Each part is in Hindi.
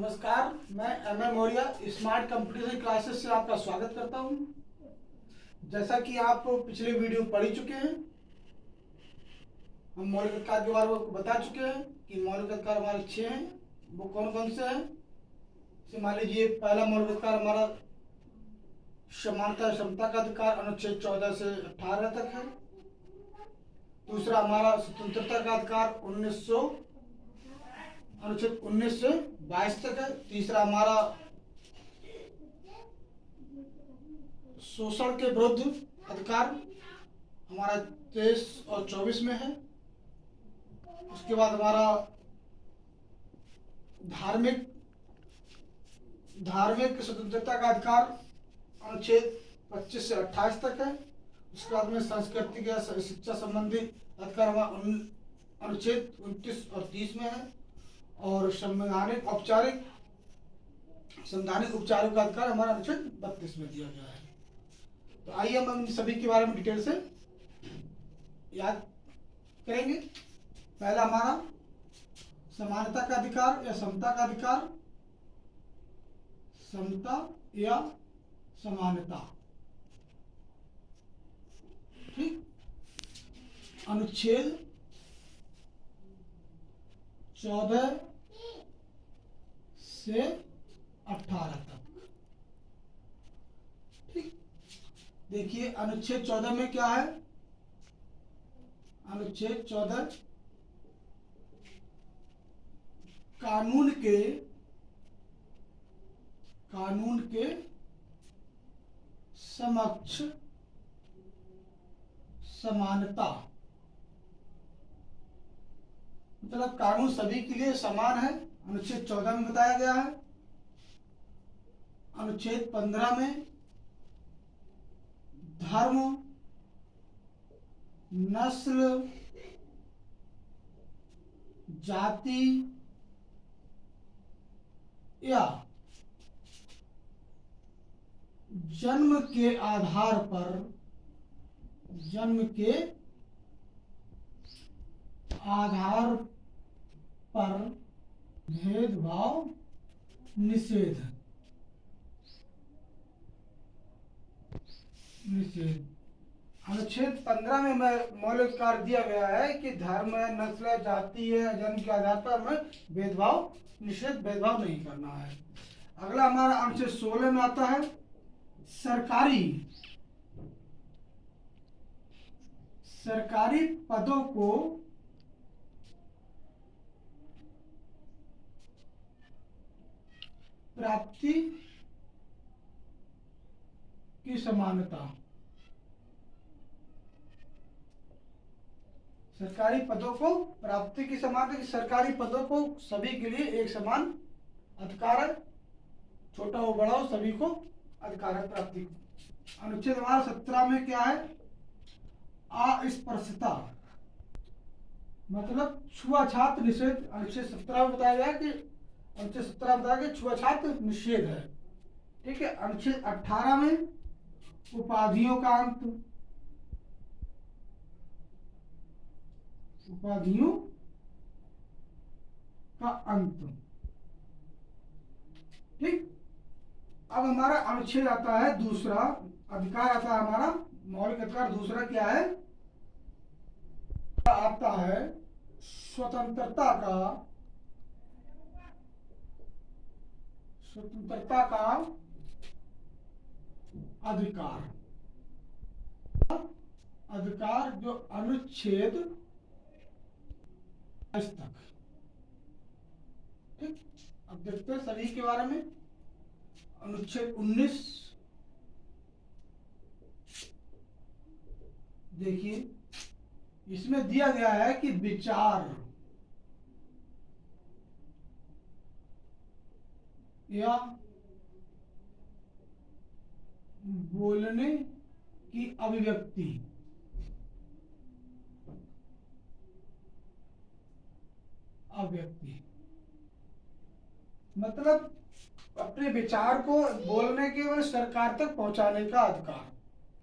नमस्कार, मैं M Maurya smart competition classes से आपका स्वागत करता हूं। जैसा कि आप पिछले वीडियो पढ़ ही चुके हैं, हम मौलिक अधिकार के बारे में बता चुके हैं कि मौलिक अधिकार हमारे 6 हैं। वो कौन कौन से हैं? जैसे मान लीजिए, पहला मौलिक अधिकार हमारा समानता क्षमता का अधिकार अनुच्छेद 14 से 18 तक है। दूसरा हमारा स्वतंत्रता का अधिकार अनुच्छेद 19 से 22 तक है। तीसरा हमारा शोषण के विरुद्ध अधिकार हमारा 23 और 24 में है। उसके बाद हमारा धार्मिक स्वतंत्रता का अधिकार अनुच्छेद 25 से 28 तक है। उसके बाद में सांस्कृतिक या शिक्षा संबंधी अधिकार हमारा अनुच्छेद 29 और 30 में है। और संवैधानिक उपचारों का अधिकार हमारा अनुच्छेद 32 में दिया गया है। तो आइए हम इन सभी के बारे में डिटेल से याद करेंगे। पहला हमारा समानता का अधिकार या समता का अधिकार, समता या समानता, ठीक। अनुच्छेद 14 से 18 तक, ठीक। देखिए अनुच्छेद 14 में क्या है? अनुच्छेद 14 कानून के समक्ष समानता, मतलब कानून सभी के लिए समान है, अनुच्छेद 14 में बताया गया है। अनुच्छेद 15 में धर्म, नस्ल, जाति या जन्म के आधार पर भेदभाव निषेध। अनुच्छेद 15 में मौलिक अधिकार दिया गया है कि धर्म है, नस्ल है, जाति है, जन्म के आधार पर हमें भेदभाव नहीं करना है। अगला हमारा अनुच्छेद 16 में आता है सरकारी पदों को प्राप्ति की समानता। सरकारी पदों को प्राप्ति की समानता, कि सरकारी पदों को सभी के लिए एक समान अधिकार है, छोटा हो बड़ा हो सभी को अधिकार है प्राप्ति को। अनुच्छेद हमारा 17 में क्या है? अस्पृश्यता, मतलब छुआछूत निषेध। अनुच्छेद 17 में बताया गया कि छुआछूत निषेध है, ठीक है। अनुच्छेद 18 में उपाधियों का अंत, ठीक। अब हमारा अनुच्छेद आता है दूसरा, अधिकार आता है हमारा मौलिक अधिकार दूसरा क्या है? आता है स्वतंत्रता का अधिकार जो अनुच्छेद 22 तक, ठीक। अब देखते हैं सभी के बारे में। अनुच्छेद 19 देखिए, इसमें दिया गया है कि विचार या बोलने की अभिव्यक्ति मतलब अपने विचार को बोलने के और सरकार तक पहुंचाने का अधिकार।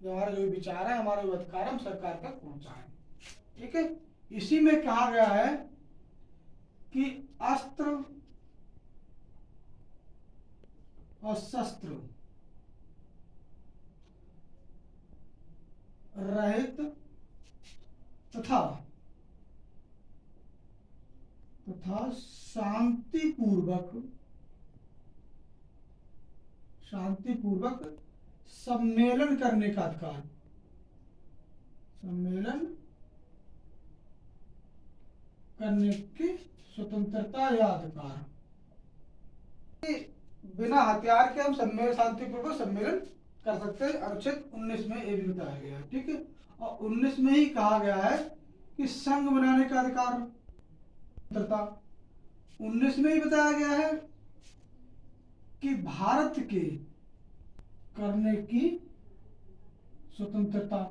जो हमारा जो विचार है, हमारा जो अधिकार हम सरकार तक पहुंचाएं, ठीक है। इसी में कहा गया है कि अस्त्र अशस्त्र रहित तथा शांतिपूर्वक सम्मेलन करने का अधिकार, सम्मेलन करने की स्वतंत्रता या अधिकार। बिना हथियार के हम शांतिपूर्वक सम्मेलन कर सकते हैं, अनुच्छेद 19 में ये भी बताया गया है। ठीक है, और 19 में ही कहा गया है कि संघ बनाने का अधिकार, स्वतंत्रता 19 में ही बताया गया है कि भारत के करने की स्वतंत्रता।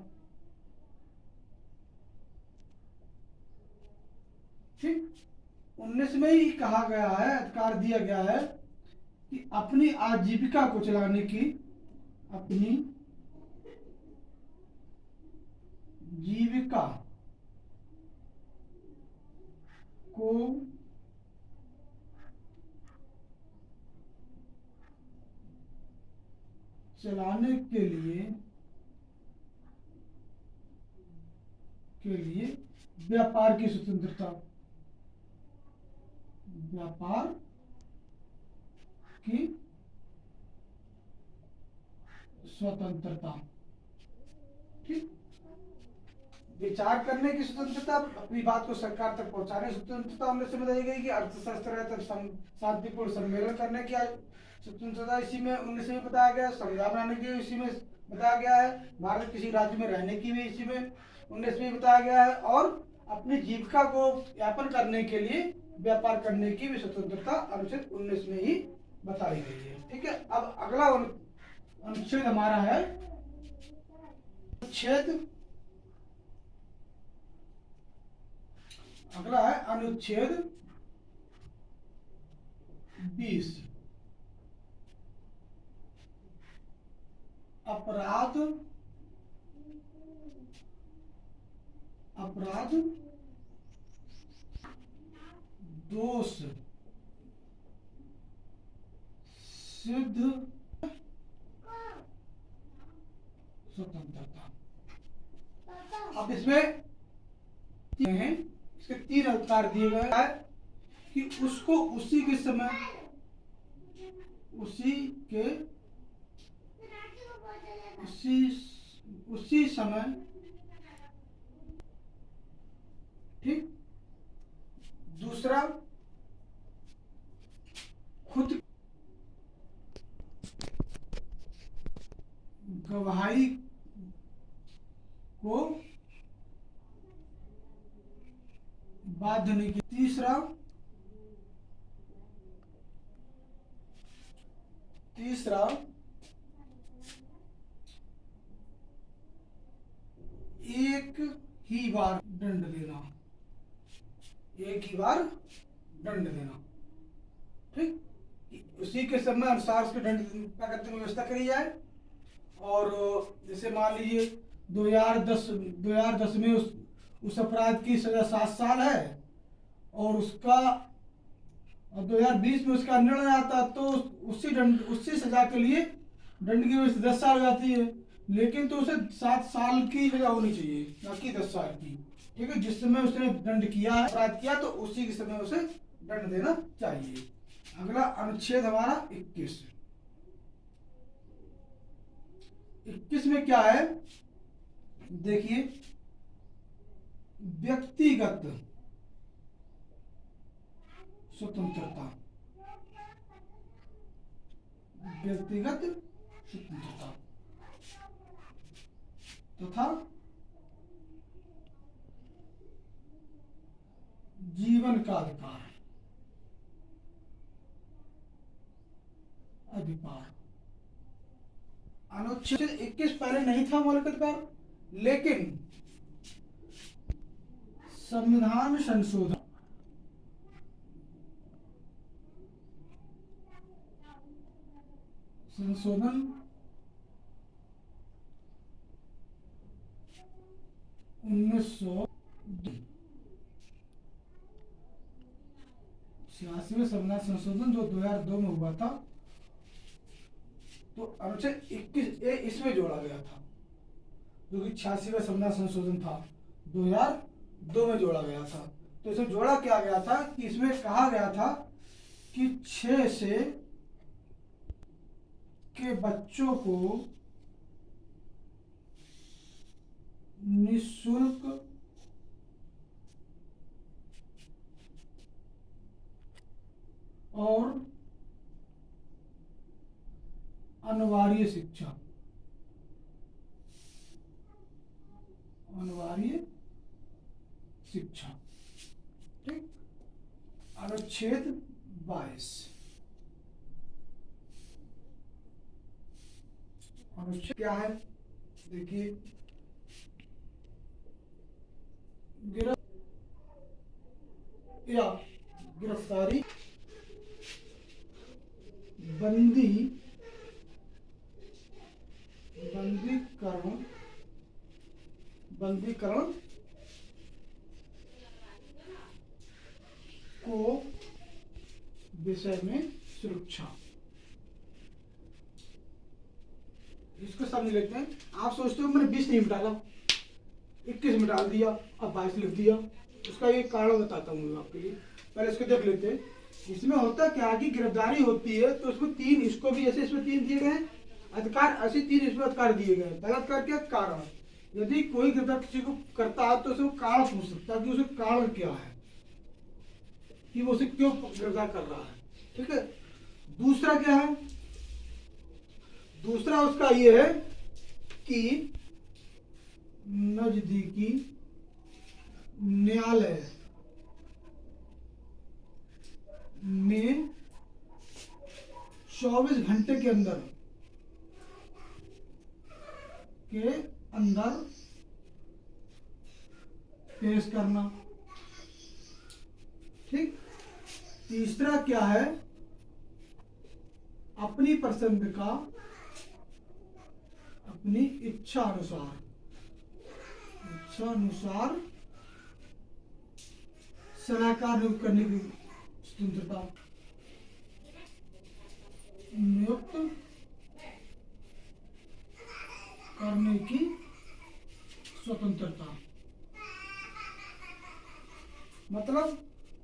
ठीक, 19 में ही कहा गया है, अधिकार दिया गया है कि अपनी आजीविका को चलाने की, अपनी जीविका को चलाने के लिए व्यापार की स्वतंत्रता, व्यापार की स्वतंत्रता। ठीक, विचार करने की स्वतंत्रता, अपनी बात को सरकार तक पहुंचाने की स्वतंत्रता उनमें से बताई गई कि अर्थशास्त्र है तब शांतिपूर्ण सम्मेलन करने की स्वतंत्रता इसी में 19 में बताया गया, संविधान बनाने की इसी में बताया गया है, भारत किसी राज्य में रहने की भी इसी में 19 में बताया गया है, और अपनी जीविका को यापन करने के लिए व्यापार करने की भी स्वतंत्रता अनुच्छेद 19 में ही बताई गई है। ठीक है, अब अगला अनुच्छेद हमारा है अगला है अनुच्छेद 20, अपराध दोष सिद्ध स्वतंत्रता। अब इसमें इसके 3 अधिकार दिए गए हैं कि उसको उसी समय ठीक, दूसरा खुद गवाही को बाध्य नहीं किया, तीसरा एक ही बार दंड देना, ठीक, उसी के समय अनुसार उसके दंड की व्यवस्था करी जाए। और जैसे मान लीजिए 2010 में उस अपराध की सजा 7 साल है और उसका 2020 में उसका निर्णय आता है, तो उसी सजा के लिए दंड की व्यवस्था 10 साल हो जाती है, लेकिन तो उसे 7 साल की सजा होनी चाहिए, ना कि 10 साल की। ठीक है, जिस समय उसने दंड किया है, अपराध किया, तो उसी के समय उसे दंड देना चाहिए। अगला अनुच्छेद हमारा 21 में क्या है देखिए, व्यक्तिगत स्वतंत्रता, तथा जीवन का अधिकार। अनुच्छेद 21 पहले नहीं था मौलिक अधिकार, लेकिन संविधान संशोधन 1986 में संविधान संशोधन जो 2002 में हुआ था, तो अनुच्छेद 21A इसमें जोड़ा गया था, जो कि 86वां संविधान संशोधन था, 2002 में जोड़ा गया था। तो इसमें जोड़ा क्या गया था कि इसमें कहा गया था कि 6 से के बच्चों को निःशुल्क और अनिवार्य शिक्षा, ठीक। अनुच्छेद 22, अनुच्छेद क्या है देखिए, गिरफ्तारी, बंदीकरण को विषय में सुरक्षा। इसको समझ लेते हैं। आप सोचते हो मैंने 20 नहीं डाला, 21 में डाल दिया, अब 22 लिख दिया। उसका एक कारण बताता हूँ मैं आपके लिए, पहले इसको देख लेते हैं। इसमें होता क्या है कि गिरफ्तारी होती है तो उसमें 3, इसको भी ऐसे इसमें 3 दिए गए हैं अधिकार, ऐसे 3 इसमें अधिकार दिए गए हैं। पहला अधिकार क्या? कारण। यदि कोई गिरफ्तार किसी को करता है तो उसे कारण पूछ सकता है कि उसे कारण क्या है, कि वो उसे क्यों गिरफ्तार कर रहा है, ठीक है। दूसरा क्या है? दूसरा उसका ये है कि नजदीकी न्यायालय में 24 घंटे के अंदर पेश करना, ठीक। तीसरा क्या है? अपनी पसंद का, अपनी इच्छा अनुसार सलाहकार नियुक्त करने की स्वतंत्रता, नियुक्त करने की स्वतंत्रता। मतलब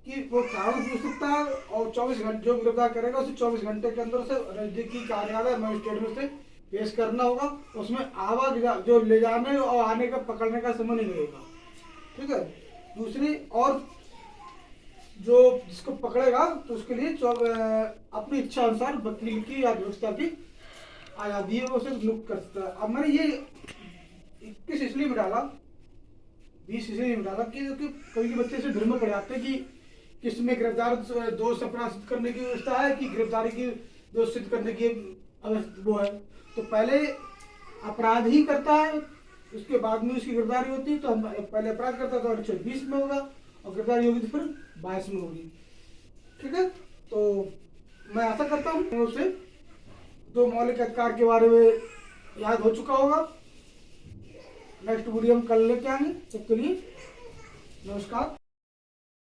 कि वो कारण पूछ सकता है और 24 घंटे जो गिरफ्तार करेगा उसे 24 घंटे के अंदर से नजदीकी कार्यालय मजिस्ट्रेट में से पेश करना होगा। उसमें आवाज जो ले जाने और आने का पकड़ने का समय नहीं लगेगा, ठीक है। दूसरी और जो जिसको पकड़ेगा तो उसके लिए अपनी इच्छा अनुसार वकील की या व्यवस्था की आजादी है, वो उसे नियुक्त कर सकता है। अब मैंने ये 21 इसलिए में डाला, 20 इसलिए में डाला कि कभी बच्चे से भ्रम पड़ जाते हैं कि किसमें गिरफ्तार दोष अपराध सिद्ध करने की व्यवस्था है कि गिरफ्तारी की दोष सिद्ध करने की वो है। तो पहले अपराध ही करता है, उसके बाद में उसकी गिरफ्तारी होती है। तो हम पहले अपराध करता तो अनुच्छेद 20 में होगा और गिरफ्तारी होगी तो फिर 22 में होगी, ठीक है। तो मैं आशा करता हूँ उसे 2 मौलिक अधिकार के बारे में याद हो चुका होगा। नेक्स्ट वीडियो हम कल लेके आएंगे। सबके लिए नमस्कार।